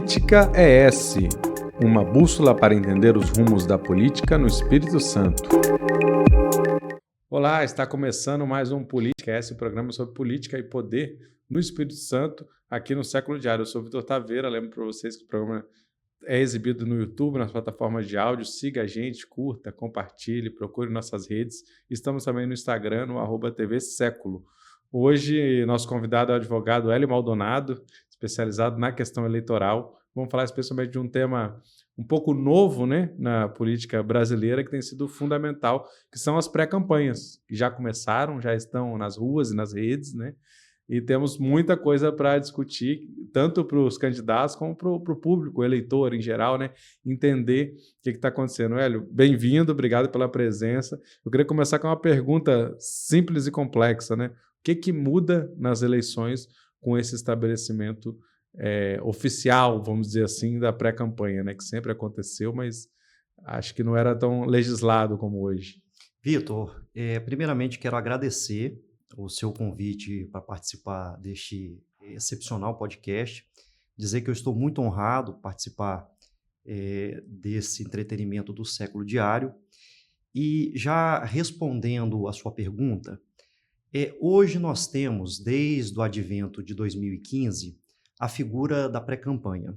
Política ES, uma bússola para entender os rumos da política no Espírito Santo. Olá, está começando mais um Política ES, um programa sobre política e poder no Espírito Santo, aqui no Século Diário. Eu sou o Vitor Taveira, lembro para vocês que o programa é exibido no YouTube, nas plataformas de áudio. Siga a gente, curta, compartilhe, procure nossas redes. Estamos também no Instagram, no @tvséculo. Hoje, nosso convidado é o advogado Hélio Maldonado, especializado na questão eleitoral. Vamos falar especialmente de um tema um pouco novo, né, na política brasileira, que tem sido fundamental, que são as pré-campanhas, que já começaram, já estão nas ruas e nas redes, né? E temos muita coisa para discutir, tanto para os candidatos como para o público, o eleitor em geral, né? Entender o que está acontecendo. Hélio, bem-vindo, obrigado pela presença. Eu queria começar com uma pergunta simples e complexa, né? O que muda nas eleições com esse estabelecimento oficial, vamos dizer assim, da pré-campanha, né? Que sempre aconteceu, mas acho que não era tão legislado como hoje. Vitor, primeiramente quero agradecer o seu convite para participar deste excepcional podcast, dizer que eu estou muito honrado participar desse entretenimento do Século Diário. E já respondendo a sua pergunta, hoje nós temos, desde o advento de 2015, a figura da pré-campanha.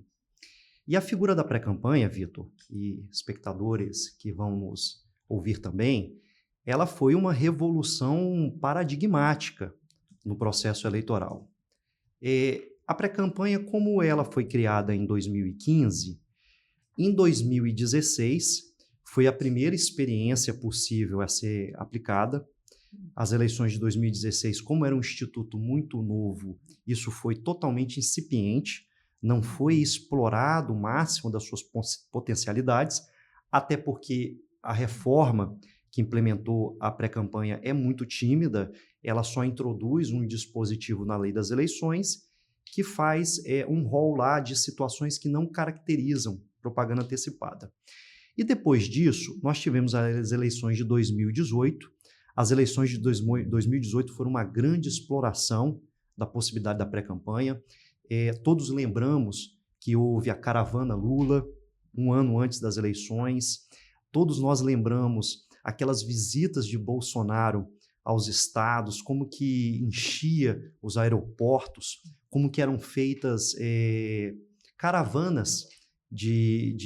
E a figura da pré-campanha, Vitor, e espectadores que vão nos ouvir também, ela foi uma revolução paradigmática no processo eleitoral. A pré-campanha, como ela foi criada em 2015, em 2016 foi a primeira experiência possível a ser aplicada. As eleições de 2016, como era um instituto muito novo, isso foi totalmente incipiente, não foi explorado o máximo das suas potencialidades, até porque a reforma que implementou a pré-campanha é muito tímida, ela só introduz um dispositivo na lei das eleições que faz um rol lá de situações que não caracterizam propaganda antecipada. E depois disso, nós tivemos as eleições de 2018. As eleições de 2018 foram uma grande exploração da possibilidade da pré-campanha. Todos lembramos que houve a caravana Lula, um ano antes das eleições. Todos nós lembramos aquelas visitas de Bolsonaro aos estados, como que enchia os aeroportos, como que eram feitas caravanas de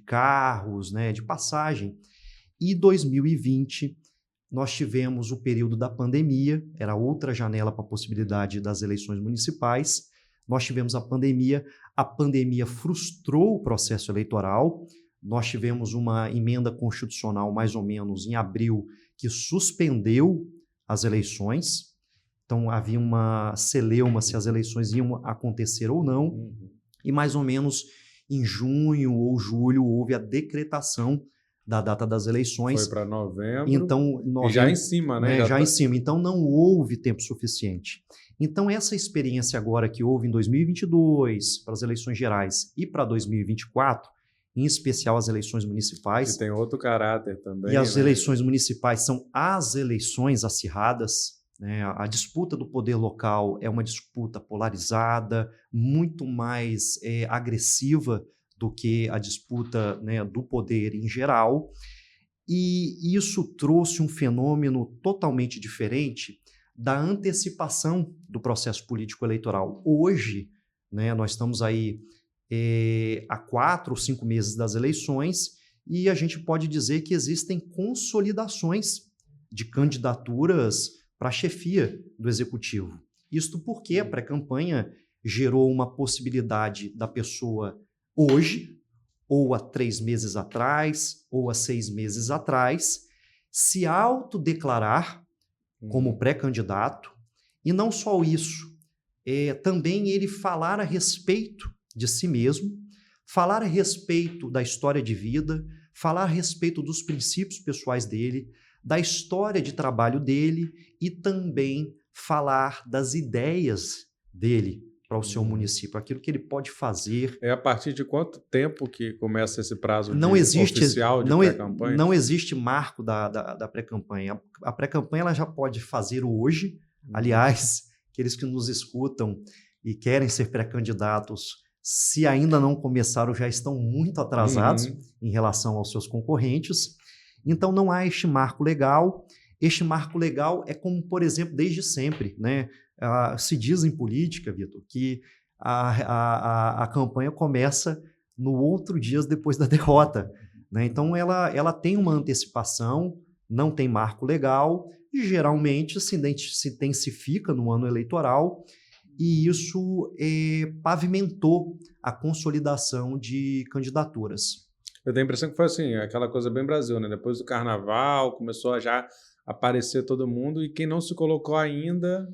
carros, né, de passagem. E 2020, nós tivemos o período da pandemia, era outra janela para a possibilidade das eleições municipais. Nós tivemos a pandemia frustrou o processo eleitoral. Nós tivemos uma emenda constitucional, mais ou menos em abril, que suspendeu as eleições. Então, havia uma celeuma se as eleições iam acontecer ou não. E mais ou menos em junho ou julho houve a decretação da data das eleições. Foi para novembro. Então, e já em cima, né? Já em cima. Então, não houve tempo suficiente. Então, essa experiência agora que houve em 2022, para as eleições gerais, e para 2024, em especial as eleições municipais. Que tem outro caráter também. E as eleições municipais são as eleições acirradas. A disputa do poder local é uma disputa polarizada, muito mais agressiva do que a disputa, né, do poder em geral, e isso trouxe um fenômeno totalmente diferente da antecipação do processo político eleitoral. Hoje, né, nós estamos aí há 4 ou 5 meses das eleições e a gente pode dizer que existem consolidações de candidaturas para a chefia do executivo. Isto porque a pré-campanha gerou uma possibilidade da pessoa hoje, ou há 3 meses atrás, ou há 6 meses atrás, se autodeclarar como pré-candidato, e não só isso, também ele falar a respeito de si mesmo, falar a respeito da história de vida, falar a respeito dos princípios pessoais dele, da história de trabalho dele e também falar das ideias dele para o seu município, aquilo que ele pode fazer. A partir de quanto tempo que começa esse prazo oficial de pré-campanha? Não existe marco da pré-campanha. A pré-campanha ela já pode fazer hoje. Aliás, aqueles que nos escutam e querem ser pré-candidatos Se ainda não começaram, já estão muito atrasados Uhum. em relação aos seus concorrentes. Então, não há este marco legal. Este marco legal é como, por exemplo, desde sempre, né? Se diz em política, Vitor, que a campanha começa no outro dia depois da derrota, né? Então, ela tem uma antecipação, não tem marco legal, e geralmente se intensifica no ano eleitoral, e isso pavimentou a consolidação de candidaturas. Eu tenho a impressão que foi assim, aquela coisa bem Brasil, né? Depois do carnaval, começou a já aparecer todo mundo, e quem não se colocou ainda,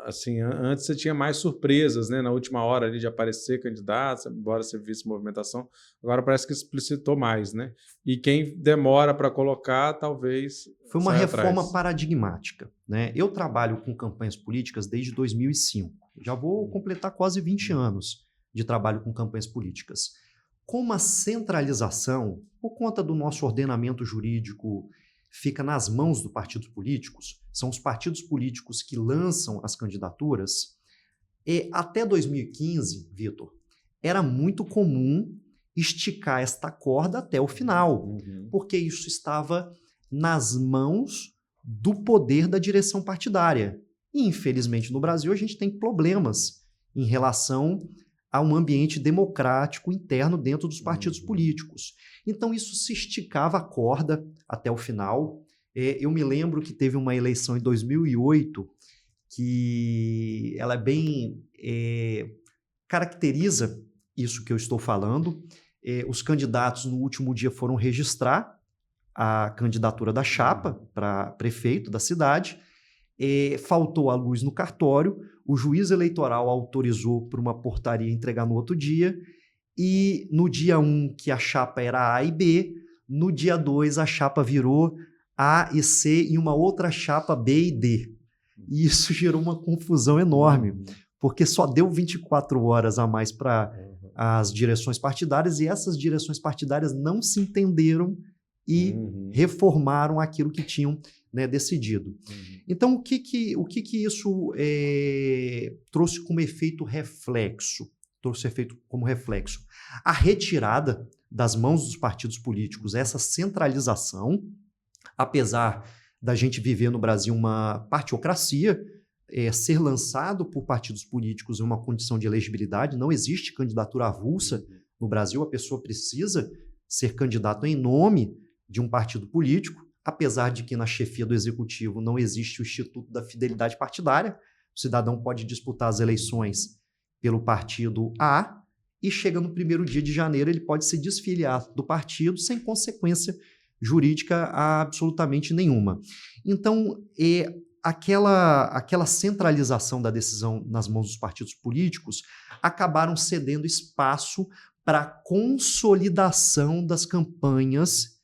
assim, antes você tinha mais surpresas, né? Na última hora ali de aparecer candidato, embora você visse movimentação, agora parece que explicitou mais, né? E quem demora para colocar, talvez Foi uma saia reforma atrás. paradigmática, né? Eu trabalho com campanhas políticas desde 2005. Já vou completar quase 20 anos de trabalho com campanhas políticas. Como a centralização, por conta do nosso ordenamento jurídico, fica nas mãos dos partidos políticos, são os partidos políticos que lançam as candidaturas, e até 2015, Vitor, era muito comum esticar esta corda até o final, Uhum. porque isso estava nas mãos do poder da direção partidária. E, infelizmente, no Brasil, a gente tem problemas em relação a um ambiente democrático interno dentro dos partidos políticos. Então, isso se esticava a corda até o final. Eu me lembro que teve uma eleição em 2008 que ela caracteriza isso que eu estou falando. Os candidatos, no último dia, foram registrar a candidatura da chapa para prefeito da cidade, faltou a luz no cartório, o juiz eleitoral autorizou por uma portaria entregar no outro dia, e no dia 1, que a chapa era A e B, no dia 2 a chapa virou A e C e uma outra chapa B e D. E isso gerou uma confusão enorme, porque só deu 24 horas a mais para as direções partidárias, e essas direções partidárias não se entenderam e reformaram aquilo que tinham, né, decidido. Então, o que isso trouxe como efeito reflexo? Trouxe efeito como reflexo. A retirada das mãos dos partidos políticos, essa centralização, apesar da gente viver no Brasil uma partiocracia, ser lançado por partidos políticos em uma condição de elegibilidade, não existe candidatura avulsa no Brasil, a pessoa precisa ser candidato em nome de um partido político, apesar de que na chefia do executivo não existe o Instituto da Fidelidade Partidária. O cidadão pode disputar as eleições pelo partido A e chega no primeiro dia de janeiro, ele pode se desfiliar do partido sem consequência jurídica absolutamente nenhuma. Então, aquela centralização da decisão nas mãos dos partidos políticos acabaram cedendo espaço para a consolidação das campanhas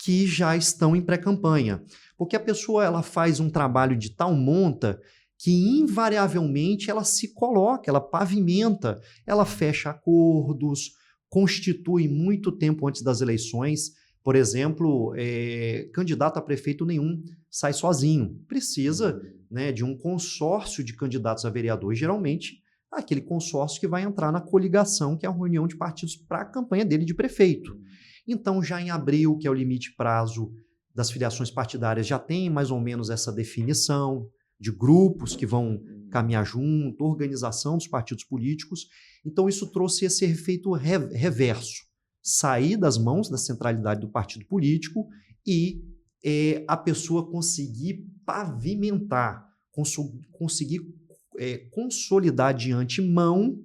que já estão em pré-campanha. Porque a pessoa ela faz um trabalho de tal monta que invariavelmente ela se coloca, ela pavimenta, ela fecha acordos, constitui muito tempo antes das eleições. Por exemplo, candidato a prefeito nenhum sai sozinho. Precisa, né, de um consórcio de candidatos a vereador, geralmente aquele consórcio que vai entrar na coligação, que é a reunião de partidos para a campanha dele de prefeito. Então, já em abril, que é o limite prazo das filiações partidárias, já tem mais ou menos essa definição de grupos que vão caminhar junto, organização dos partidos políticos. Então, isso trouxe esse efeito reverso. Sair das mãos da centralidade do partido político e a pessoa conseguir pavimentar, conseguir consolidar de antemão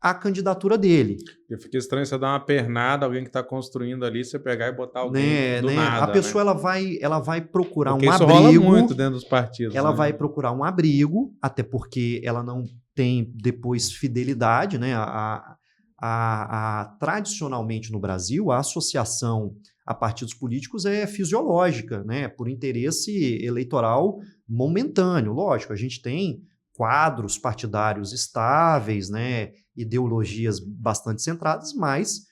a candidatura dele. Eu fiquei estranho você dar uma pernada, alguém que está construindo ali, você pegar e botar alguém do nada. A pessoa ela vai procurar porque um isso abrigo. Rola muito dentro dos partidos. Ela né? vai procurar um abrigo, até porque ela não tem depois fidelidade, né? Tradicionalmente no Brasil, a associação a partidos políticos é fisiológica, né? Por interesse eleitoral momentâneo. Lógico, a gente tem quadros partidários estáveis, né? Ideologias bastante centradas, mas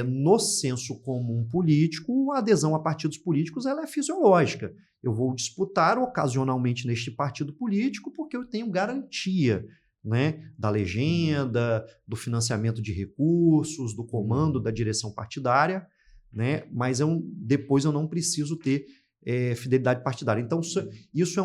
no senso comum político, a adesão a partidos políticos ela é fisiológica. Eu vou disputar ocasionalmente neste partido político porque eu tenho garantia né, da legenda, do financiamento de recursos, do comando da direção partidária, né, mas depois eu não preciso ter fidelidade partidária. Então, isso é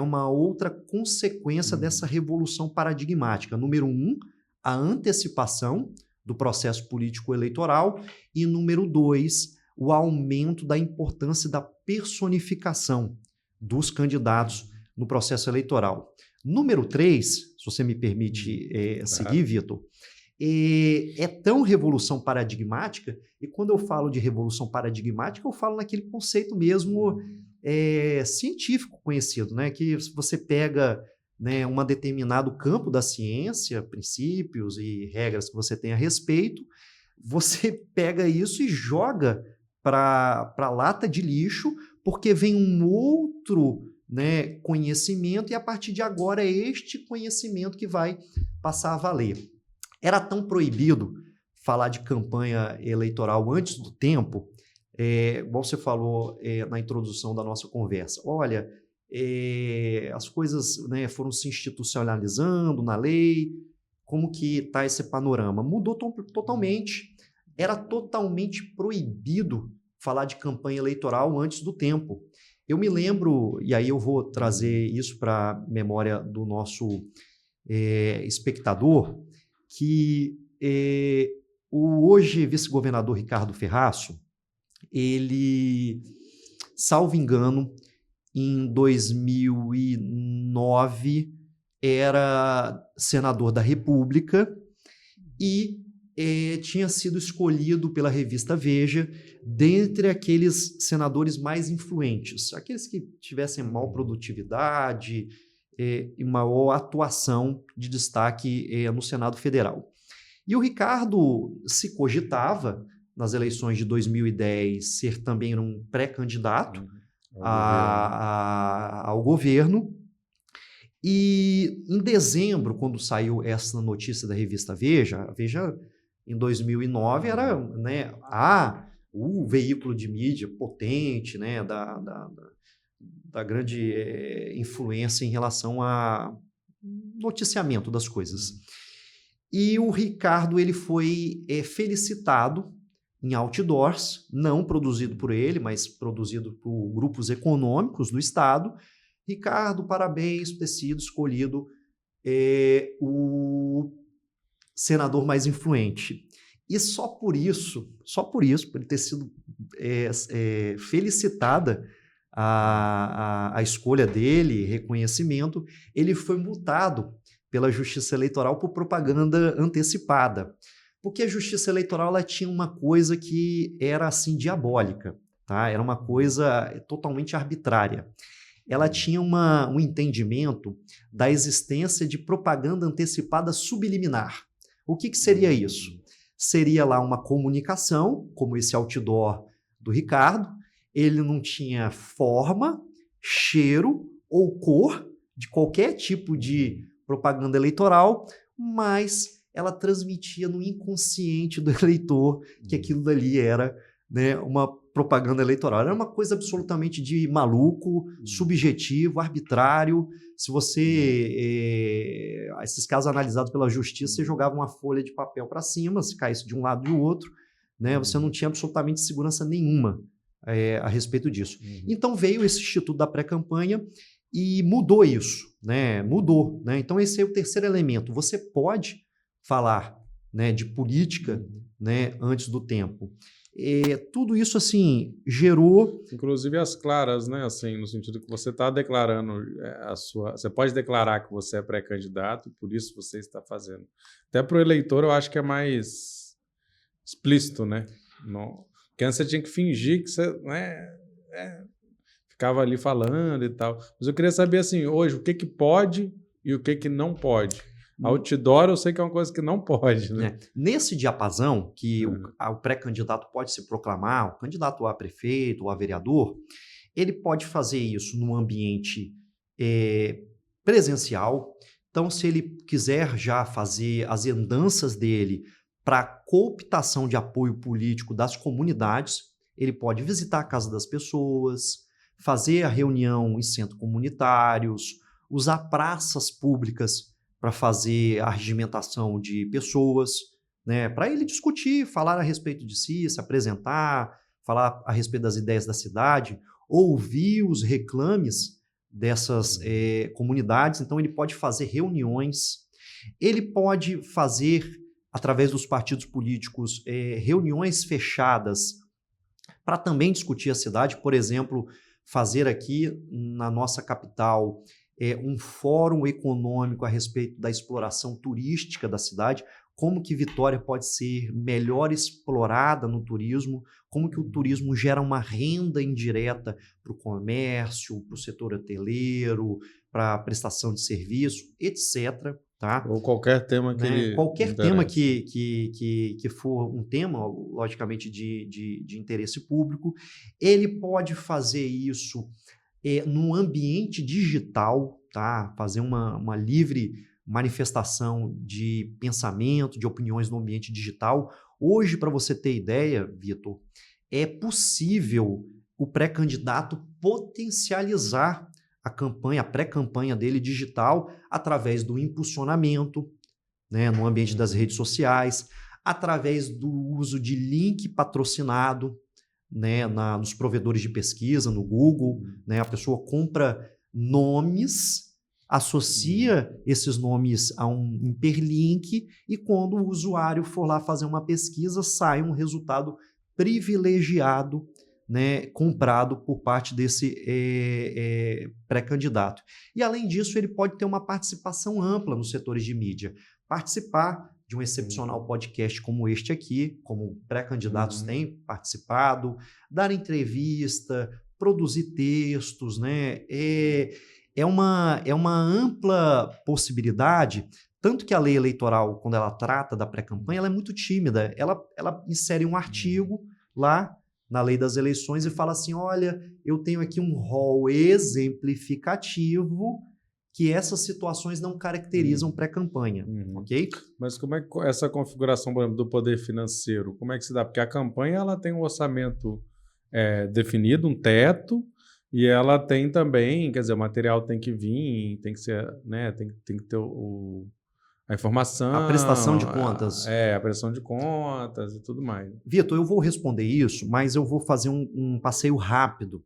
uma outra consequência dessa revolução paradigmática. Número 1, a antecipação do processo político eleitoral, e número 2, o aumento da importância da personificação dos candidatos no processo eleitoral. Número 3, se você me permite seguir, Vitor, é tão revolução paradigmática, e quando eu falo de revolução paradigmática, eu falo naquele conceito mesmo científico conhecido, né? Que você pega, né, um determinado campo da ciência, princípios e regras que você tem a respeito, você pega isso e joga para a lata de lixo, porque vem um outro, né, conhecimento, e a partir de agora é este conhecimento que vai passar a valer. Era tão proibido falar de campanha eleitoral antes do tempo, igual você falou na introdução da nossa conversa. Olha, as coisas, né, foram se institucionalizando na lei. Como que está esse panorama? Mudou totalmente. Era totalmente proibido falar de campanha eleitoral antes do tempo. Eu me lembro, e aí eu vou trazer isso para a memória do nosso espectador, que o hoje vice-governador Ricardo Ferraço, ele, salvo engano, em 2009, era senador da República e tinha sido escolhido pela revista Veja dentre aqueles senadores mais influentes, aqueles que tivessem maior produtividade e maior atuação de destaque no Senado Federal. E o Ricardo se cogitava, nas eleições de 2010, ser também um pré-candidato ao governo. E em dezembro, quando saiu essa notícia da revista Veja, a Veja em 2009 era, né, o veículo de mídia potente, né, da grande influência em relação a noticiamento das coisas. E o Ricardo, ele foi felicitado em outdoors, não produzido por ele, mas produzido por grupos econômicos do Estado. Ricardo, parabéns por ter sido escolhido o senador mais influente. E só por isso, por ele ter sido felicitada a escolha dele, reconhecimento, ele foi multado pela Justiça Eleitoral por propaganda antecipada. Porque a Justiça Eleitoral ela tinha uma coisa que era assim diabólica, tá? Era uma coisa totalmente arbitrária. Ela tinha um entendimento da existência de propaganda antecipada subliminar. O que seria isso? Seria lá uma comunicação, como esse outdoor do Ricardo. Ele não tinha forma, cheiro ou cor de qualquer tipo de propaganda eleitoral, mas ela transmitia no inconsciente do eleitor que aquilo dali era, né, uma propaganda eleitoral. Era uma coisa absolutamente de maluco, subjetivo, arbitrário. Se você... esses casos analisados pela justiça, você jogava uma folha de papel para cima, se caísse de um lado e do outro, né, você não tinha absolutamente segurança nenhuma a respeito disso. Então veio esse Instituto da Pré-Campanha e mudou isso, né? Mudou, né? Então esse é o terceiro elemento. Você pode falar, né, de política, né, antes do tempo. Tudo isso, assim, gerou... Inclusive as claras, né, assim, no sentido que você está declarando a sua... Você pode declarar que você é pré-candidato, por isso você está fazendo. Até para o eleitor eu acho que é mais explícito, né? Não... Porque antes você tinha que fingir que você, né, ficava ali falando e tal. Mas eu queria saber, assim, hoje, o que pode e o que não pode. Outdoor eu sei que é uma coisa que não pode, né? Nesse diapasão que o pré-candidato pode se proclamar, o candidato a prefeito ou a vereador, ele pode fazer isso num ambiente presencial. Então, se ele quiser já fazer as andanças dele para cooptação de apoio político das comunidades, ele pode visitar a casa das pessoas, fazer a reunião em centros comunitários, usar praças públicas para fazer a regimentação de pessoas, né, para ele discutir, falar a respeito de si, se apresentar, falar a respeito das ideias da cidade, ouvir os reclames dessas comunidades. Então, ele pode fazer reuniões, ele pode fazer, através dos partidos políticos, reuniões fechadas para também discutir a cidade. Por exemplo, fazer aqui na nossa capital um fórum econômico a respeito da exploração turística da cidade, como que Vitória pode ser melhor explorada no turismo, como que o turismo gera uma renda indireta para o comércio, para o setor hoteleiro, para a prestação de serviço, etc. Tá? Ou qualquer tema que ele qualquer interessa. tema que for um tema, logicamente, de interesse público, ele pode fazer isso no ambiente digital, tá? Fazer uma livre manifestação de pensamento, de opiniões no ambiente digital. Hoje, para você ter ideia, Vitor, é possível o pré-candidato potencializar a pré-campanha dele digital através do impulsionamento, né, no ambiente das redes sociais, através do uso de link patrocinado, né, nos provedores de pesquisa, no Google, né, a pessoa compra nomes, associa esses nomes a um hiperlink e quando o usuário for lá fazer uma pesquisa, sai um resultado privilegiado, né, comprado por parte desse pré-candidato. E, além disso, ele pode ter uma participação ampla nos setores de mídia. Participar de um excepcional podcast como este aqui, como pré-candidatos têm participado, dar entrevista, produzir textos, né? É uma ampla possibilidade, tanto que a lei eleitoral, quando ela trata da pré-campanha, ela é muito tímida. Ela insere um artigo lá na lei das eleições e fala assim, olha, eu tenho aqui um rol exemplificativo que essas situações não caracterizam pré-campanha, ok? Mas como é que essa configuração, por exemplo, do poder financeiro, como é que se dá? Porque a campanha ela tem um orçamento definido, um teto, e ela tem também, quer dizer, o material tem que vir, tem que ser, né, tem que ter a informação. A prestação de contas. A prestação de contas e tudo mais. Vitor, eu vou responder isso, mas eu vou fazer um passeio rápido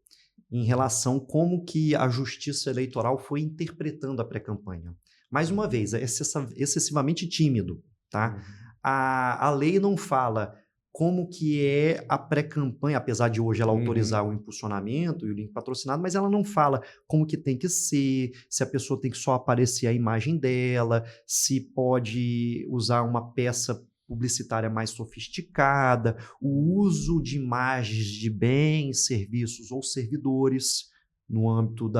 em relação a como que a Justiça Eleitoral foi interpretando a pré-campanha. Mais uma vez, é excessivamente tímido, tá? A lei não fala como que é a pré-campanha, apesar de hoje ela autorizar o impulsionamento e o link patrocinado, mas ela não fala como que tem que ser, se a pessoa tem que só aparecer a imagem dela, se pode usar uma peça publicitária mais sofisticada, o uso de imagens de bens, serviços ou servidores no âmbito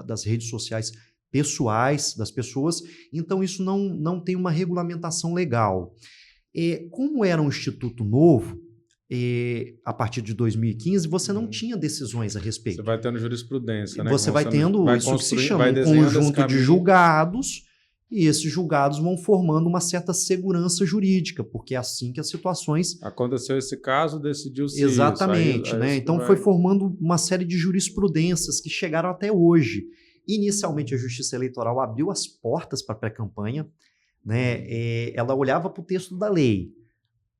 das redes sociais pessoais das pessoas. Então, isso não tem uma regulamentação legal. Como era um instituto novo, a partir de 2015, você não tinha decisões a respeito. Você vai tendo jurisprudência, né? Você vai tendo isso que se chama um conjunto de julgados, e esses julgados vão formando uma certa segurança jurídica, porque é assim que as situações... Aconteceu esse caso, decidiu-se Exatamente, isso. né? Então foi formando uma série de jurisprudências que chegaram até hoje. Inicialmente, a Justiça Eleitoral abriu as portas para a pré-campanha, né? Ela olhava para o texto da lei.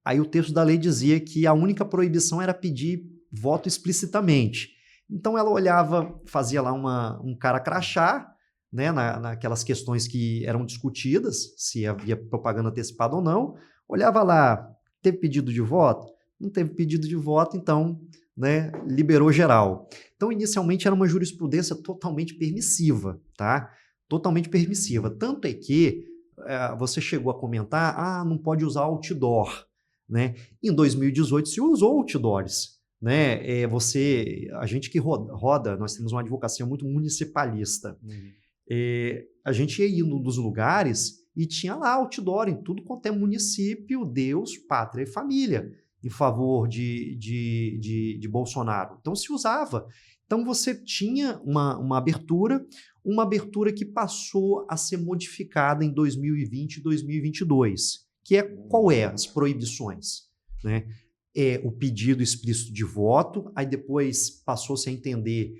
Aí o texto da lei dizia que a única proibição era pedir voto explicitamente. Então ela olhava, fazia lá um cara crachá, né, naquelas questões que eram discutidas, se havia propaganda antecipada ou não, olhava lá, teve pedido de voto? Não teve pedido de voto, então, né, liberou geral. Então, inicialmente, era uma jurisprudência totalmente permissiva, tá? Totalmente permissiva. Tanto é que você chegou a comentar, não pode usar outdoor, né? Em 2018 se usou outdoors, né? A gente que roda, nós temos uma advocacia muito municipalista. A gente ia indo nos lugares e tinha lá outdoor em tudo quanto é município, Deus, pátria e família, em favor de Bolsonaro. Então se usava. Então você tinha uma abertura que passou a ser modificada em 2020 e 2022, que é qual é as proibições, né? O pedido explícito de voto, aí depois passou-se a entender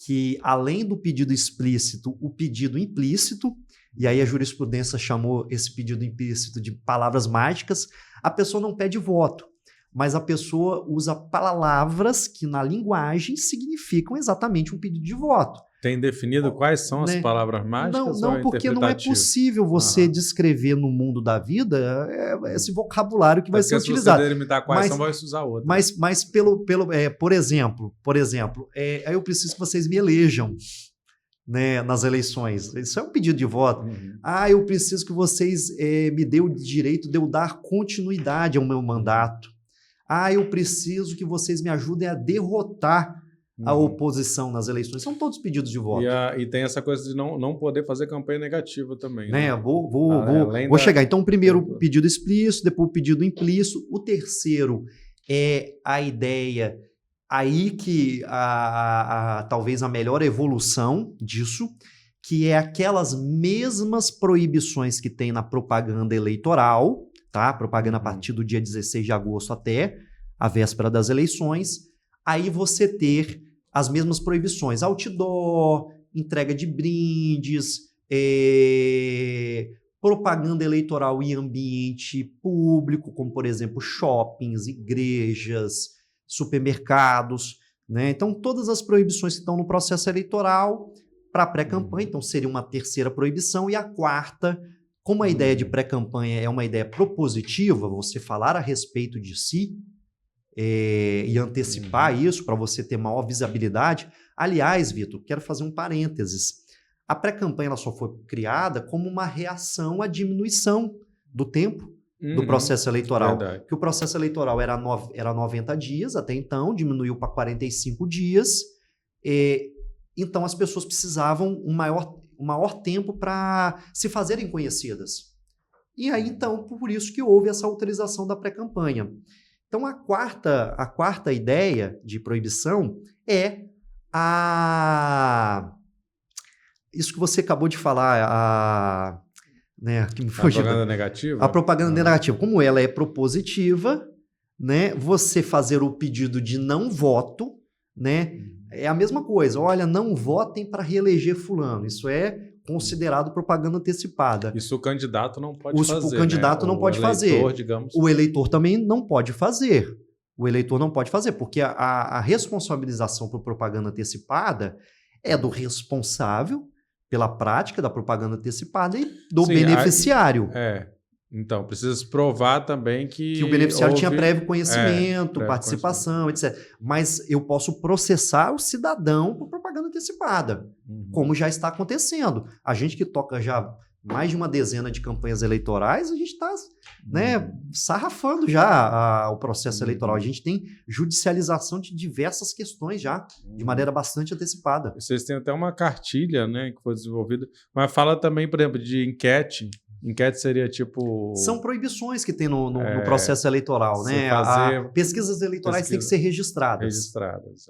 que, além do pedido explícito, o pedido implícito, e aí a jurisprudência chamou esse pedido implícito de palavras mágicas, a pessoa não pede voto, mas a pessoa usa palavras que na linguagem significam exatamente um pedido de voto. Tem definido quais são as palavras mágicas? Não, porque não é possível você descrever no mundo da vida esse vocabulário que vai ser utilizado. Se você delimitar quais são, vai usar outro. Mas por exemplo, aí eu preciso que vocês me elejam, né, nas eleições. Isso é um pedido de voto. Eu preciso que vocês me dêem o direito de eu dar continuidade ao meu mandato. Eu preciso que vocês me ajudem a derrotar a oposição nas eleições. São todos pedidos de voto. E tem essa coisa de não poder fazer campanha negativa também. Né? Vou chegar. Então, o primeiro pedido explícito, depois o pedido implícito. O terceiro é a ideia, aí que talvez a melhor evolução disso, que é aquelas mesmas proibições que tem na propaganda eleitoral, tá? Propaganda a partir do dia 16 de agosto até a véspera das eleições. Aí você ter as mesmas proibições, outdoor, entrega de brindes, propaganda eleitoral em ambiente público, como, por exemplo, shoppings, igrejas, supermercados, né? Então, todas as proibições que estão no processo eleitoral para pré-campanha, então seria uma terceira proibição, e a quarta, como a ideia de pré-campanha é uma ideia propositiva, você falar a respeito de si, e antecipar isso para você ter maior visibilidade. Aliás, Vitor, quero fazer um parênteses. A pré-campanha ela só foi criada como uma reação à diminuição do tempo do processo eleitoral. Verdade. Que o processo eleitoral era 90 dias, até então, diminuiu para 45 dias. Então, as pessoas precisavam um maior tempo para se fazerem conhecidas. E aí, então, por isso que houve essa autorização da pré-campanha. Então, a quarta ideia de proibição é isso que você acabou de falar, que me fugiu. A propaganda negativa? A propaganda negativa. Como ela é propositiva, né, você fazer o pedido de não voto, né, é a mesma coisa. Olha, não votem para reeleger fulano. Isso é considerado propaganda antecipada. Isso o candidato não pode fazer. O candidato não pode fazer. Digamos. O eleitor também não pode fazer. O eleitor não pode fazer, porque a responsabilização por propaganda antecipada é do responsável pela prática da propaganda antecipada e do beneficiário. Então, precisa provar também que o beneficiário tinha prévio conhecimento, participação, etc. Mas eu posso processar o cidadão por propaganda antecipada, como já está acontecendo. A gente que toca já mais de uma dezena de campanhas eleitorais, a gente está sarrafando já o processo eleitoral. A gente tem judicialização de diversas questões já, de maneira bastante antecipada. Vocês têm até uma cartilha, né, que foi desenvolvida, mas fala também, por exemplo, de enquete. Enquete seria tipo... São proibições que tem no processo eleitoral, né? Pesquisas eleitorais têm que ser registradas.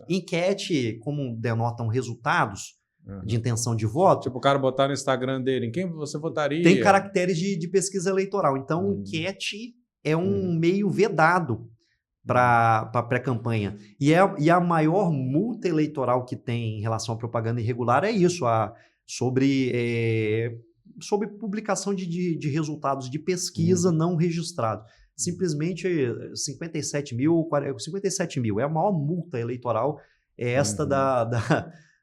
Enquete, como denotam resultados de intenção de voto... Tipo, o cara botar no Instagram dele, em quem você votaria? Tem caracteres de pesquisa eleitoral. Então, enquete é um meio vedado para pré-campanha. E a maior multa eleitoral que tem em relação à propaganda irregular é isso, sobre publicação de resultados de pesquisa não registrados. Simplesmente 57 mil é a maior multa eleitoral, esta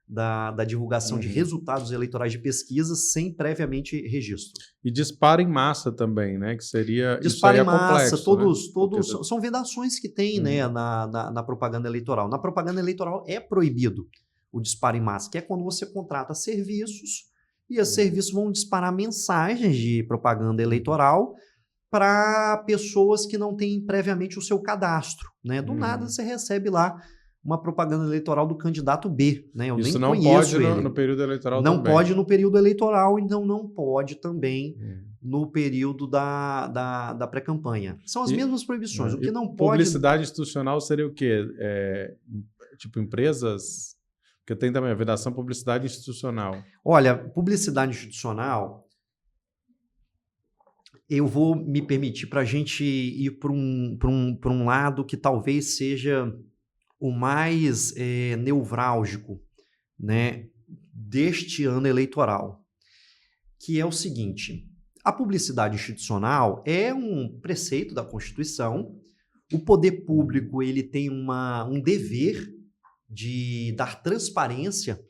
da divulgação de resultados eleitorais de pesquisa sem previamente registro. E disparo em massa também, né? Que seria disparo em massa, complexo, todos são vedações que tem, né, na propaganda eleitoral. Na propaganda eleitoral é proibido o disparo em massa, que é quando você contrata serviços e esses serviços vão disparar mensagens de propaganda eleitoral para pessoas que não têm previamente o seu cadastro, né? Do nada você recebe lá uma propaganda eleitoral do candidato B, né? Eu Isso nem não conheço pode ele. no período eleitoral não também. Não pode no período eleitoral, então não pode também no período da pré-campanha. São as mesmas proibições. O que não pode... Publicidade institucional seria o quê? Tipo empresas... Porque tem também a vedação publicidade institucional. Olha, publicidade institucional, eu vou me permitir para a gente ir para um lado que talvez seja o mais nevrálgico né, deste ano eleitoral, que é o seguinte: a publicidade institucional é um preceito da Constituição. O poder público ele tem um dever de dar transparência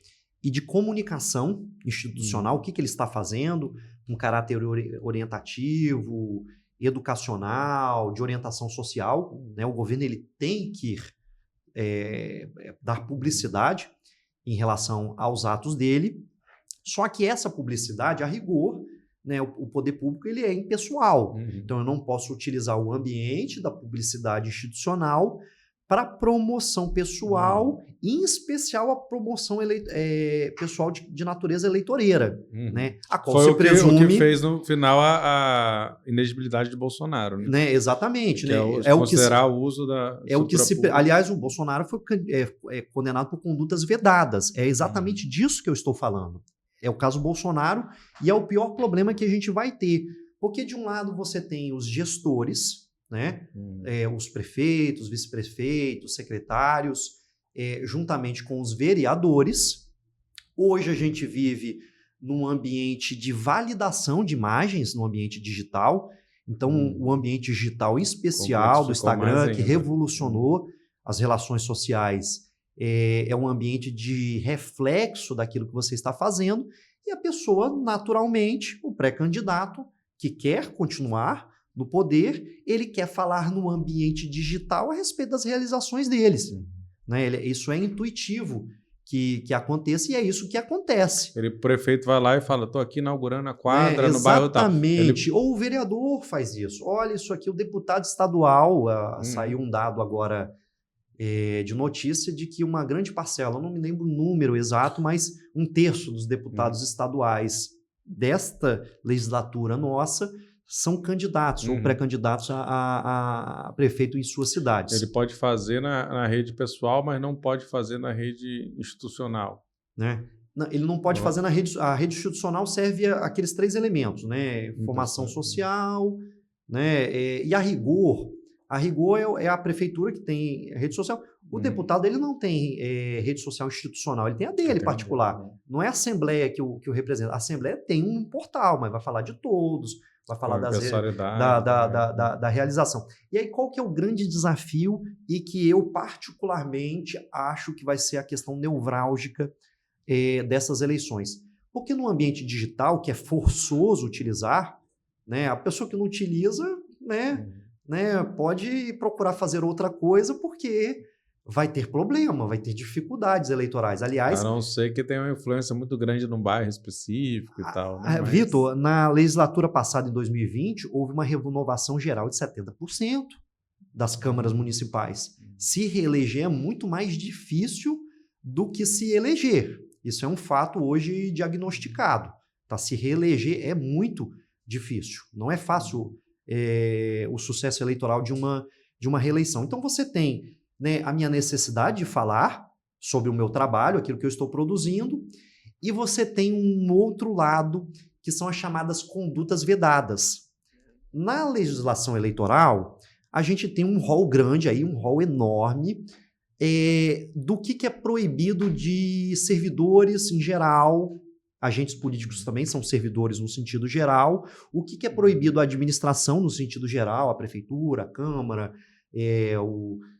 e de comunicação institucional, o que ele está fazendo, com caráter orientativo, educacional, de orientação social, né? O governo ele tem que dar publicidade em relação aos atos dele, só que essa publicidade, a rigor, né, o poder público ele é impessoal. Então eu não posso utilizar o ambiente da publicidade institucional para promoção pessoal, em especial a promoção pessoal de natureza eleitoreira, né? A qual foi se presume o que fez no final a inegibilidade de Bolsonaro, né? Exatamente, que né? considerar o uso da aliás, o Bolsonaro foi condenado por condutas vedadas. É exatamente disso que eu estou falando. É o caso Bolsonaro e é o pior problema que a gente vai ter, porque de um lado você tem os gestores, né? Os prefeitos, vice-prefeitos, secretários, juntamente com os vereadores. Hoje a gente vive num ambiente de validação de imagens no ambiente digital. Então, o ambiente digital, em especial do Instagram, que revolucionou as relações sociais, é um ambiente de reflexo daquilo que você está fazendo, e a pessoa, naturalmente, o pré-candidato, que quer continuar no poder, ele quer falar no ambiente digital a respeito das realizações deles. Né? Isso é intuitivo que aconteça, e é isso que acontece. O prefeito vai lá e fala, estou aqui inaugurando a quadra no bairro tal. Exatamente. Ou o vereador faz isso. Olha isso aqui, o deputado estadual, saiu um dado agora de notícia de que uma grande parcela, não me lembro o número exato, mas 1/3 dos deputados estaduais desta legislatura nossa são candidatos ou pré-candidatos a prefeito em suas cidades. Ele pode fazer na rede pessoal, mas não pode fazer na rede institucional. Né? Ele não pode fazer na rede... A rede institucional serve aqueles 3 elementos, né? Formação social, né? E a rigor é a prefeitura que tem rede social. O deputado ele não tem rede social institucional, ele tem a dele particular. Não é a Assembleia que o representa. A Assembleia tem um portal, mas vai falar de todos, vai falar da realização. E aí, qual que é o grande desafio e que eu particularmente acho que vai ser a questão nevrálgica dessas eleições? Porque no ambiente digital, que é forçoso utilizar, né, a pessoa que não utiliza, né, pode procurar fazer outra coisa porque vai ter problema, vai ter dificuldades eleitorais. Aliás, a não ser que tenha uma influência muito grande num bairro específico e tal. Né? Vitor, na legislatura passada, em 2020, houve uma renovação geral de 70% das câmaras municipais. Se reeleger é muito mais difícil do que se eleger. Isso é um fato hoje diagnosticado. Tá? Se reeleger é muito difícil. Não é fácil o sucesso eleitoral de uma reeleição. Então você tem, né, a minha necessidade de falar sobre o meu trabalho, aquilo que eu estou produzindo, e você tem um outro lado, que são as chamadas condutas vedadas. Na legislação eleitoral, a gente tem um rol grande, aí, um rol enorme, do que é proibido de servidores em geral. Agentes políticos também são servidores no sentido geral. O que é proibido à administração no sentido geral, a prefeitura, a Câmara,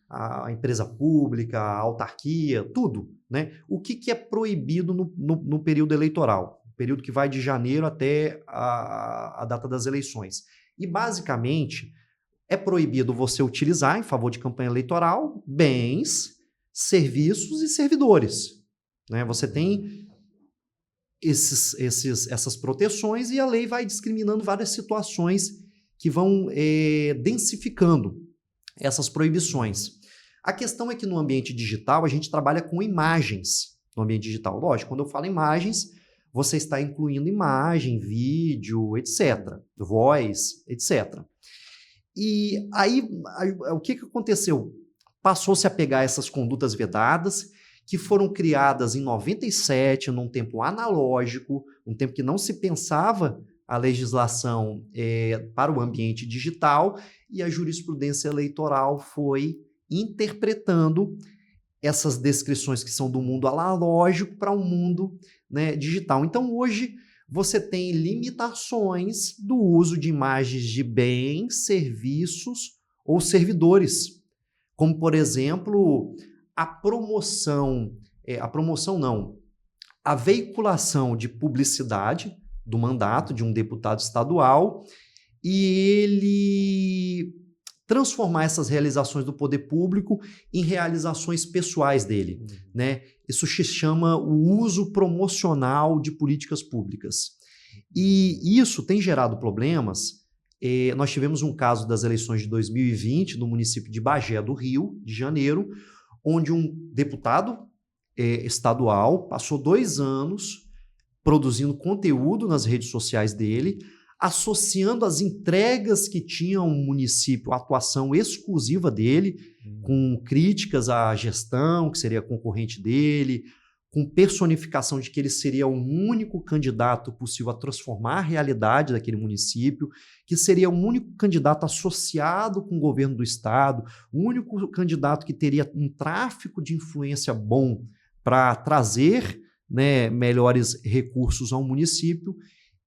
a empresa pública, a autarquia, tudo. Né? O que é proibido no período eleitoral? Período que vai de janeiro até a data das eleições. E, basicamente, é proibido você utilizar, em favor de campanha eleitoral, bens, serviços e servidores. Né? Você tem essas proteções e a lei vai discriminando várias situações que vão densificando essas proibições. A questão é que no ambiente digital a gente trabalha com imagens no ambiente digital. Lógico, quando eu falo imagens, você está incluindo imagem, vídeo, etc. Voz, etc. E aí, o que aconteceu? Passou-se a pegar essas condutas vedadas, que foram criadas em 97, num tempo analógico, um tempo que não se pensava a legislação para o ambiente digital, e a jurisprudência eleitoral foi interpretando essas descrições que são do mundo analógico para um mundo, né, digital. Então, hoje, você tem limitações do uso de imagens de bens, serviços ou servidores, como, por exemplo, a veiculação de publicidade do mandato de um deputado estadual e ele transformar essas realizações do poder público em realizações pessoais dele, né? Isso se chama o uso promocional de políticas públicas. E isso tem gerado problemas. Nós tivemos um caso das eleições de 2020 no município de Bagé do Rio de Janeiro, onde um deputado estadual passou 2 anos produzindo conteúdo nas redes sociais dele, associando as entregas que tinha o município à atuação exclusiva dele, com críticas à gestão, que seria concorrente dele, com personificação de que ele seria o único candidato possível a transformar a realidade daquele município, que seria o único candidato associado com o governo do estado, o único candidato que teria um tráfico de influência bom para trazer, né, melhores recursos ao município.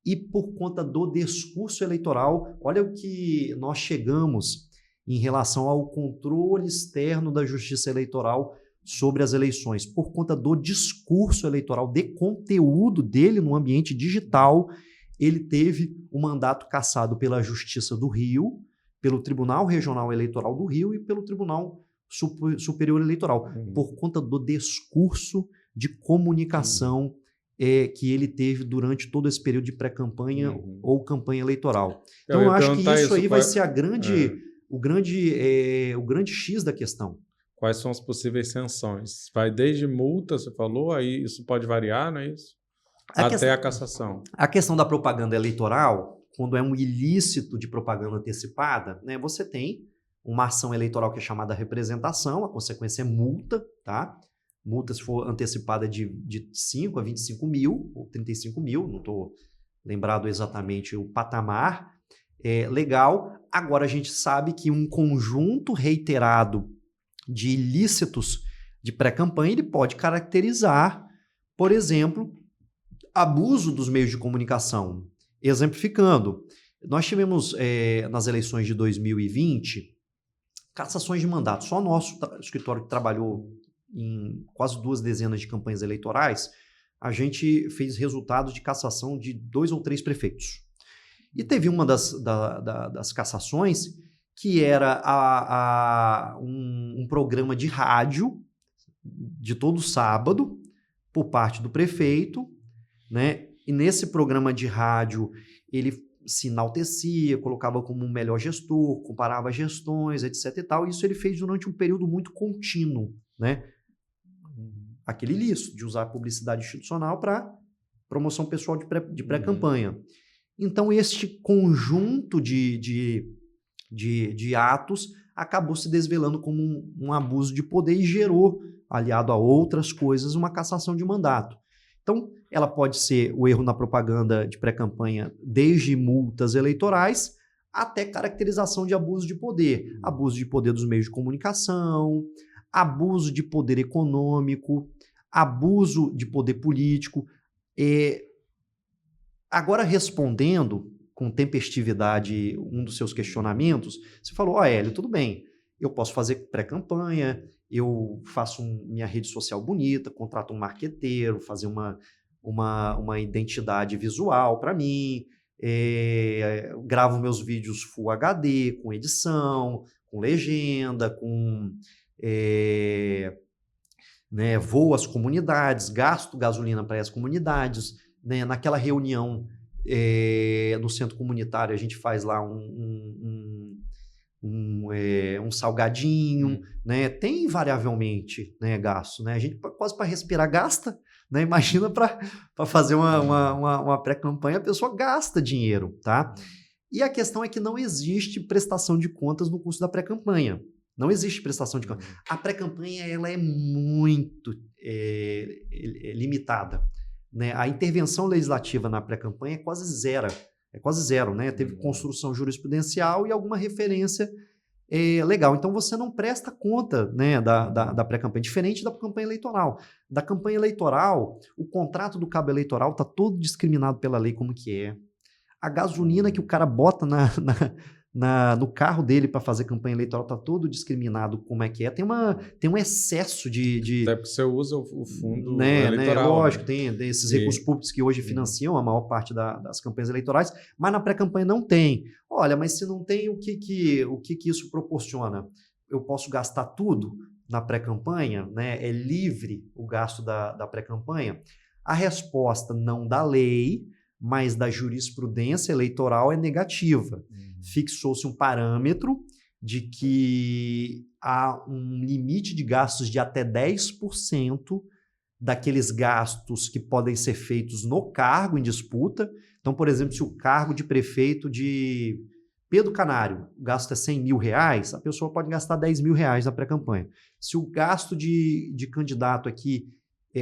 E por conta do discurso eleitoral, olha o que nós chegamos em relação ao controle externo da Justiça Eleitoral sobre as eleições. Por conta do discurso eleitoral, de conteúdo dele no ambiente digital, ele teve o mandato cassado pela Justiça do Rio, pelo Tribunal Regional Eleitoral do Rio e pelo Tribunal Superior Eleitoral, por conta do discurso de comunicação que ele teve durante todo esse período de pré-campanha ou campanha eleitoral. Então, eu acho que isso aí vai ser o grande X da questão. Quais são as possíveis sanções? Vai desde multa, você falou, aí isso pode variar, não é isso? Até a cassação. A questão da propaganda eleitoral, quando é um ilícito de propaganda antecipada, né, você tem uma ação eleitoral que é chamada representação, a consequência é multa, tá? Multa, se for antecipada, de 5 a 25 mil, ou 35 mil, não estou lembrado exatamente o patamar legal. Agora, a gente sabe que um conjunto reiterado de ilícitos de pré-campanha, ele pode caracterizar, por exemplo, abuso dos meios de comunicação. Exemplificando, nós tivemos nas eleições de 2020 cassações de mandato. Só nosso escritório que trabalhou em quase 2 dezenas de campanhas eleitorais, a gente fez resultados de cassação de 2 ou 3 prefeitos. E teve uma das cassações que era um programa de rádio de todo sábado por parte do prefeito, né? E nesse programa de rádio ele se enaltecia, colocava como um melhor gestor, comparava gestões, etc e tal. Isso ele fez durante um período muito contínuo, né? Aquele ilícito de usar a publicidade institucional para promoção pessoal de pré-campanha. Então, este conjunto de atos acabou se desvelando como um abuso de poder e gerou, aliado a outras coisas, uma cassação de mandato. Então, ela pode ser o erro na propaganda de pré-campanha, desde multas eleitorais até caracterização de abuso de poder dos meios de comunicação, abuso de poder econômico, abuso de poder político. Agora, respondendo com tempestividade um dos seus questionamentos, você falou, Hélio, tudo bem, eu posso fazer pré-campanha, eu faço minha rede social bonita, contrato um marqueteiro, fazer uma identidade visual para mim, gravo meus vídeos Full HD, com edição, com legenda, vou às comunidades, gasto gasolina para as comunidades, né? Naquela reunião no centro comunitário, a gente faz lá um salgadinho, né? Tem invariavelmente, né, gasto, né? A gente quase para respirar gasta, né? Imagina para fazer uma pré-campanha, a pessoa gasta dinheiro, tá? E a questão é que não existe prestação de contas no curso da pré-campanha. Não existe prestação de contas. A pré-campanha ela é muito limitada, né? A intervenção legislativa na pré-campanha é quase zero, né? Teve construção jurisprudencial e alguma referência Legal, então você não presta conta, né, da pré-campanha, diferente da campanha eleitoral. Da campanha eleitoral, o contrato do cabo eleitoral está todo discriminado pela lei como que é. A gasolina que o cara bota no carro dele para fazer campanha eleitoral está todo discriminado como é que é. Tem um excesso de Até porque você usa o fundo né, eleitoral. lógico, tem esses recursos públicos que hoje financiam a maior parte das campanhas eleitorais, mas na pré-campanha não tem. Olha, mas se não tem, o que isso proporciona? Eu posso gastar tudo na pré-campanha? Né? É livre o gasto da pré-campanha? A resposta não da lei, mas da jurisprudência eleitoral é negativa. Fixou-se um parâmetro de que há um limite de gastos de até 10% daqueles gastos que podem ser feitos no cargo em disputa. Então, por exemplo, se o cargo de prefeito de Pedro Canário, o gasto é R$100.000, a pessoa pode gastar R$10.000 na pré-campanha. Se o gasto de candidato aqui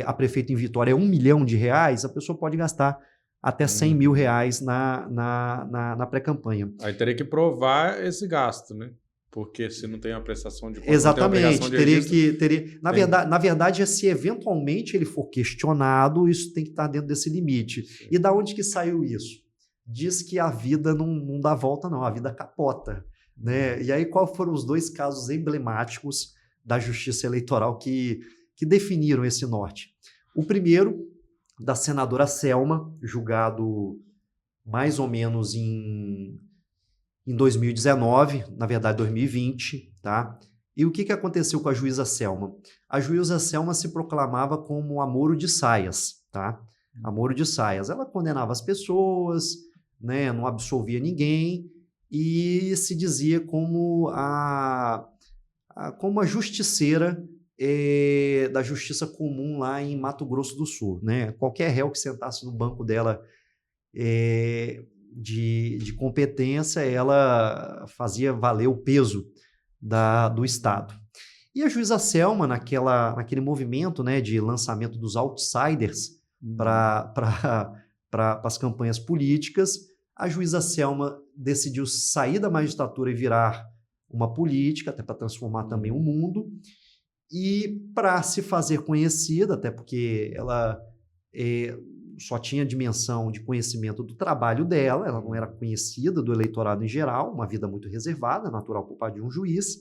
a prefeito em Vitória é R$1 milhão, a pessoa pode gastar até R$100.000 na pré-campanha. Aí teria que provar esse gasto, né? Porque se não tem a prestação de conta, exatamente, não tem obrigação de teria. Na verdade, se eventualmente ele for questionado, isso tem que estar dentro desse limite. Sim. E da onde que saiu isso? Diz que a vida não dá volta, não, a vida capota. Né? E aí, quais foram os 2 casos emblemáticos da justiça eleitoral que definiram esse norte? O primeiro, da senadora Selma, julgado mais ou menos em 2019, na verdade 2020, tá? E o que aconteceu com a juíza Selma? A juíza Selma se proclamava como a Moro de Saias, tá? A Moro de Saias. Ela condenava as pessoas, né? Não absolvia ninguém e se dizia como a justiceira da justiça comum lá em Mato Grosso do Sul, né? Qualquer réu que sentasse no banco dela de competência, ela fazia valer o peso do Estado. E a juíza Selma, naquele movimento, né, de lançamento dos outsiders para as campanhas políticas, a juíza Selma decidiu sair da magistratura e virar uma política, até para transformar também o mundo, e para se fazer conhecida, até porque ela só tinha dimensão de conhecimento do trabalho dela, ela não era conhecida do eleitorado em geral, uma vida muito reservada, natural por parte de um juiz.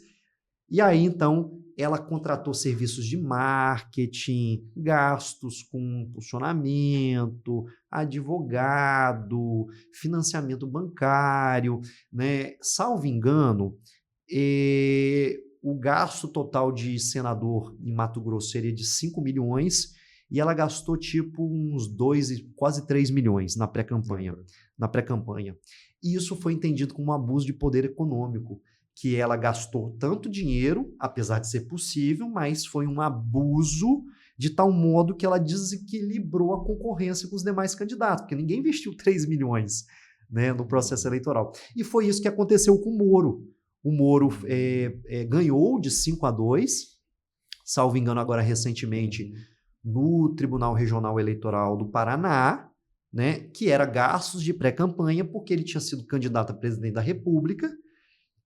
E aí, então, ela contratou serviços de marketing, gastos com impulsionamento, advogado, financiamento bancário, né? Salvo engano, o gasto total de senador em Mato Grosso seria de 5 milhões, e ela gastou tipo uns 2, quase 3 milhões na pré-campanha. E isso foi entendido como um abuso de poder econômico, que ela gastou tanto dinheiro, apesar de ser possível, mas foi um abuso de tal modo que ela desequilibrou a concorrência com os demais candidatos, porque ninguém investiu 3 milhões, né, no processo eleitoral. E foi isso que aconteceu com o Moro. O Moro ganhou de 5-2, salvo engano agora recentemente, no Tribunal Regional Eleitoral do Paraná, né, que era gastos de pré-campanha, porque ele tinha sido candidato a presidente da República,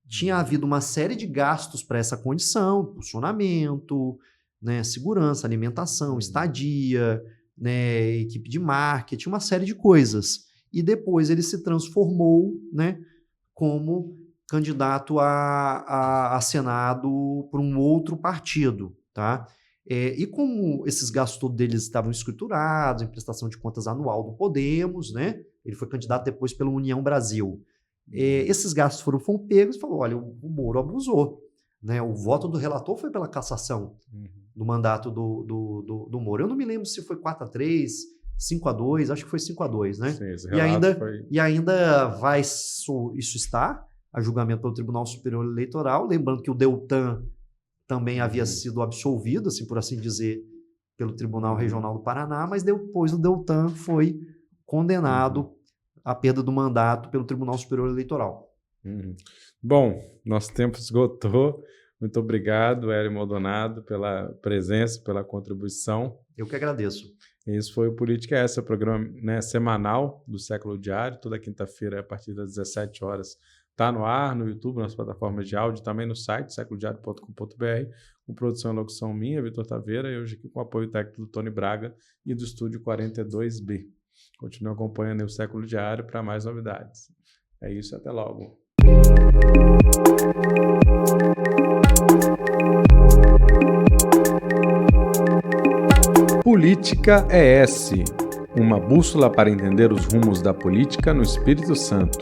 tinha havido uma série de gastos para essa condição, impulsionamento, né, segurança, alimentação, estadia, né, equipe de marketing, uma série de coisas. E depois ele se transformou, né, como candidato a Senado por um outro partido, tá? E como esses gastos todos deles estavam escriturados, em prestação de contas anual do Podemos, né? Ele foi candidato depois pela União Brasil. Esses gastos foram pegos e falou, olha, o Moro abusou. Né? O voto do relator foi pela cassação do mandato do Moro. Eu não me lembro se foi 4-3, 5-2, acho que foi 5-2, né? Sim, e ainda vai isso estar a julgamento pelo Tribunal Superior Eleitoral, lembrando que o Deltan também havia sido absolvido, assim, por assim dizer, pelo Tribunal Regional do Paraná, mas depois o Deltan foi condenado à perda do mandato pelo Tribunal Superior Eleitoral. Bom, nosso tempo esgotou. Muito obrigado, Hélio Maldonado, pela presença, pela contribuição. Eu que agradeço. Esse foi o Política é Essa, o programa, né, semanal do Século Diário, toda quinta-feira a partir das 17 horas está no ar, no YouTube, nas plataformas de áudio, também no site, séculodiário.com.br, com produção e locução minha, Vitor Taveira, e hoje aqui com apoio técnico do Tony Braga e do Estúdio 42B. Continue acompanhando o Século Diário para mais novidades. É isso, até logo. Política ES, uma bússola para entender os rumos da política no Espírito Santo.